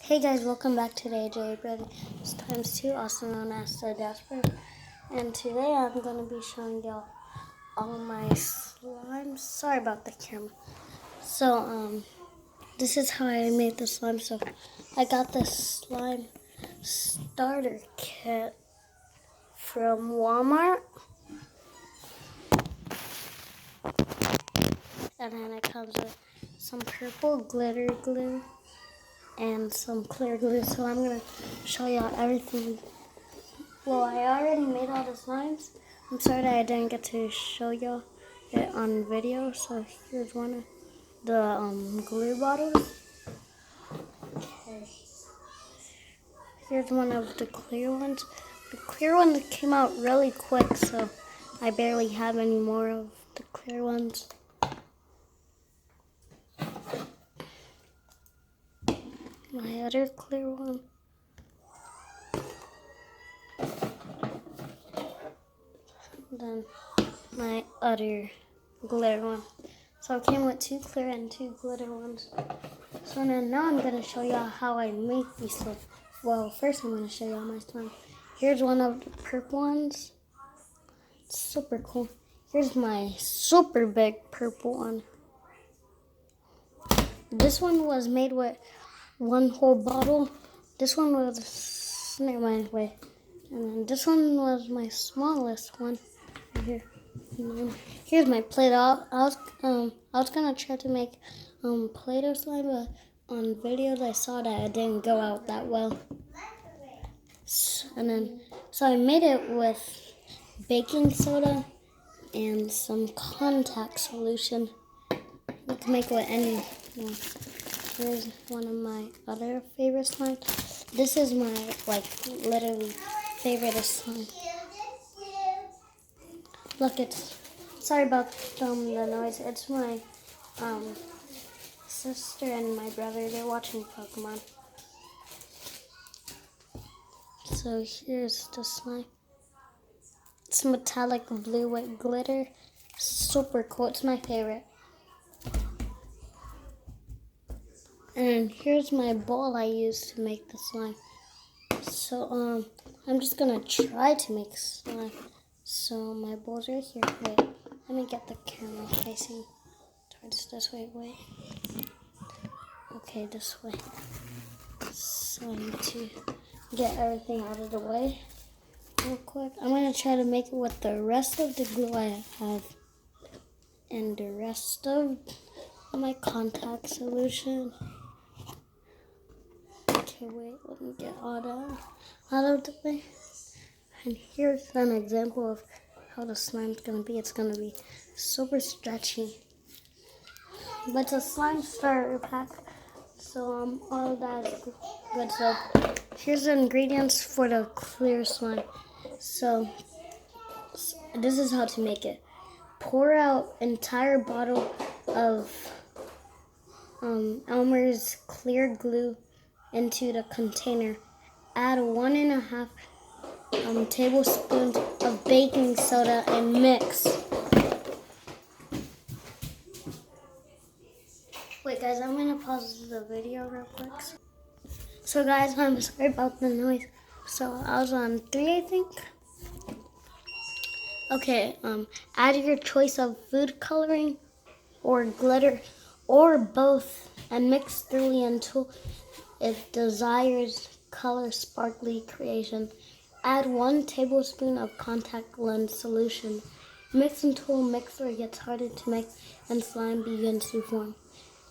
Hey guys, welcome back to the AJ Brother times 2, also known as the Jasper. And today I'm going to be showing y'all all my slimes. Sorry about the camera. So, this is how I made the slime. So, I got this slime starter kit from Walmart. And then it comes with some purple glitter glue and some clear glue. So I'm going to show y'all everything. Well, I already made all the slimes. I'm sorry that I didn't get to show y'all it on video. So here's one of the glue bottles. Okay. Here's one of the clear ones. The clear ones came out really quick, so I barely have any more of the clear ones. My other clear one. Then my other glitter one. So it came with 2 clear and 2 glitter ones. So now I'm going to show y'all how I make these slimes. Well, first I'm going to show y'all my slime. Here's one of the purple ones. It's super cool. Here's my super big purple one. This one was made with 1 whole bottle. This one was, never mind, wait. And then this one was my smallest one. Right here. Here's my Play-Doh. I was gonna try to make Play-Doh slime, but on videos I saw that it didn't go out that well. So I made it with baking soda and some contact solution. You can make it with any one. Here's one of my other favorite slimes. This is my literally favorite slime. Look, sorry about the noise. It's my sister and my brother. They're watching Pokemon. So here's the slime. It's metallic blue with glitter. Super cool. It's my favorite. And here's my bowl I used to make the slime. So I'm just gonna try to make slime. So my bowl's right here. Wait, let me get the camera facing towards this way. Wait. Okay, this way. So I need to get everything out of the way real quick. I'm gonna try to make it with the rest of the glue I have and the rest of my contact solution. Okay, wait, let me get all that out of the way. And here's an example of how the slime's gonna be. It's gonna be super stretchy. But it's a slime starter pack, so all that is good. So here's the ingredients for the clear slime. So this is how to make it. Pour out entire bottle of Elmer's clear glue into the container. Add 1.5 tablespoons of baking soda and mix. Wait guys, I'm gonna pause the video real quick. So guys, I'm sorry about the noise. So I was on 3, I think. Okay, add your choice of food coloring or glitter or both and mix thoroughly until it desires color sparkly creation. Add 1 tablespoon of contact lens solution. Mix until mixture gets harder to mix and slime begins to form.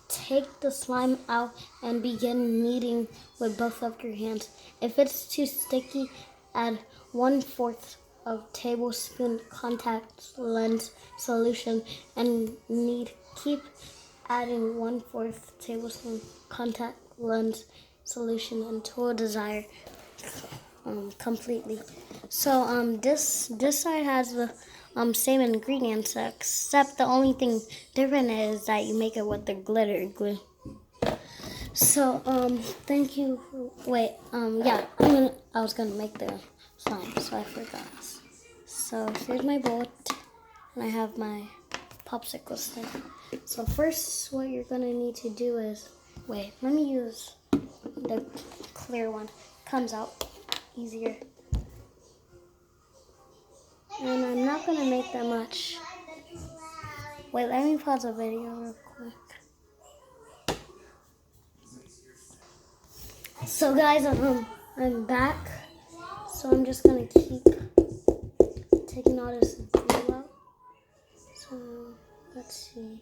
Take the slime out and begin kneading with both of your hands. If it's too sticky, add 1/4 of tablespoon contact lens solution and knead. Keep adding 1/4 tablespoon contact lens solution until desired completely. So this side has the same ingredients, except the only thing different is that you make it with the glitter glue. So thank you. Wait, yeah, I was gonna make the slime, so I forgot. So here's my bowl, and I have my popsicle stick. So first, what you're gonna need to do is let me use the clear one comes out easier. And I'm not gonna make that much. Wait, let me pause the video real quick. So guys, I'm back. So I'm just gonna keep taking all this glue out. So let's see.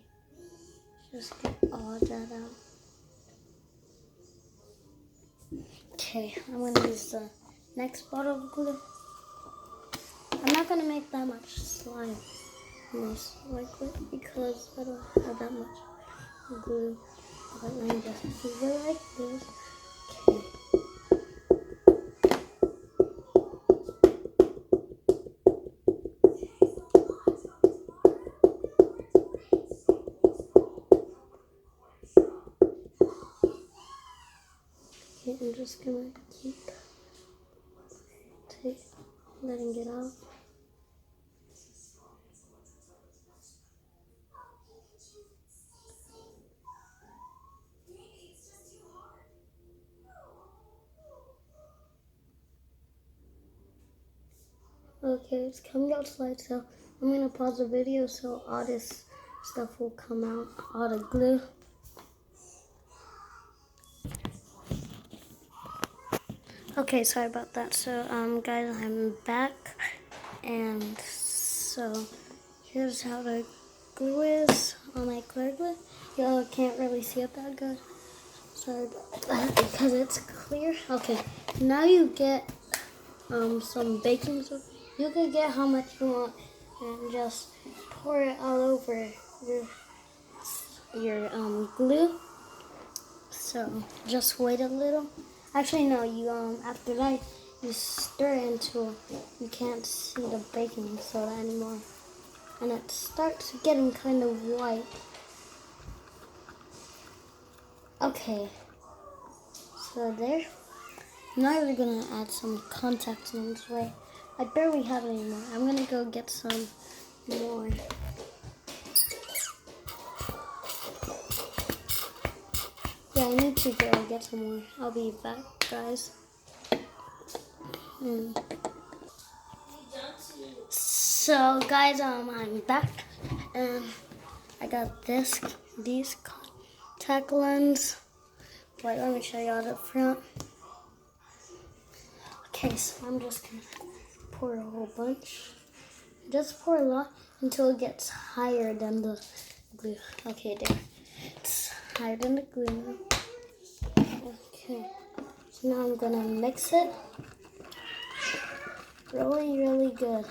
Just get all that out. Okay, I'm gonna use the next bottle of glue. I'm not gonna make that much slime most likely because I don't have that much glue. But let me just move it like this. Okay. Okay, I'm just gonna keep letting it out. Okay, it's coming out slide, so I'm gonna pause the video so all this stuff will come out, all the glue. Okay, sorry about that. So, guys, I'm back, and so here's how the glue is on my clear glue. Y'all can't really see it that good. Sorry about that because it's clear. Okay, now you get some baking soda. You can get how much you want and just pour it all over your glue. So just wait a little. Actually, no. You after that you stir it until you can't see the baking soda anymore, and it starts getting kind of white. Okay. So there. Now we're gonna add some contact lens. Wait, I barely have any more. I'm gonna go get some more. Yeah, I need to go get some more. I'll be back, guys. So, guys, I'm back, and I got these contact lens. Wait, let me show you all the front. Okay, so I'm just gonna pour a whole bunch. Just pour a lot until it gets higher than the glue. Okay, there. It's higher than the glue now. Okay, so now I'm gonna mix it really, really good.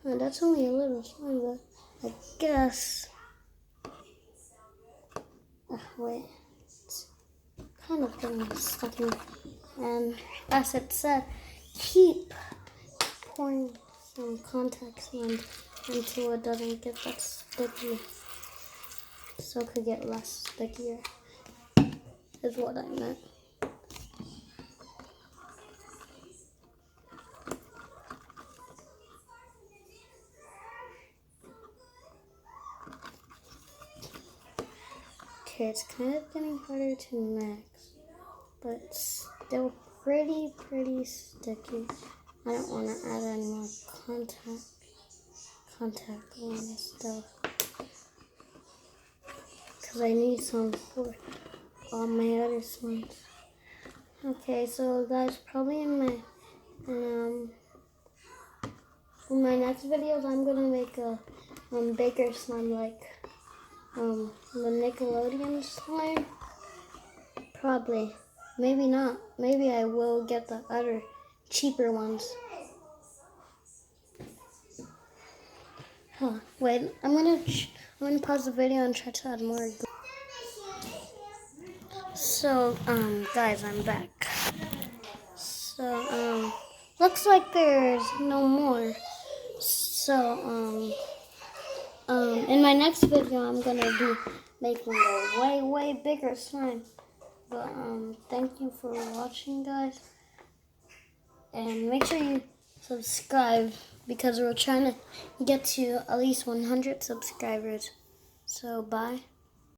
Oh, that's only a little slime, but I guess. Wait, it's kind of getting stuck in. And as it said, keep pouring some contact lens until it doesn't get that sticky. So it could get less stickier, is what I meant. Okay, it's kind of getting harder to mix, but it's still pretty sticky. I don't want to add any more contact lens stuff because I need some for all my other slimes. Okay, so guys, probably in my next videos, I'm gonna make a bigger slime like the Nickelodeon slime. Probably, maybe not. Maybe I will get the other cheaper ones. Huh. Wait, I'm gonna pause the video and try to add more. So, guys, I'm back. So, looks like there's no more. So, in my next video, I'm gonna be making a way bigger slime. But, thank you for watching, guys. And make sure you subscribe because we're trying to get to at least 100 subscribers. So, bye.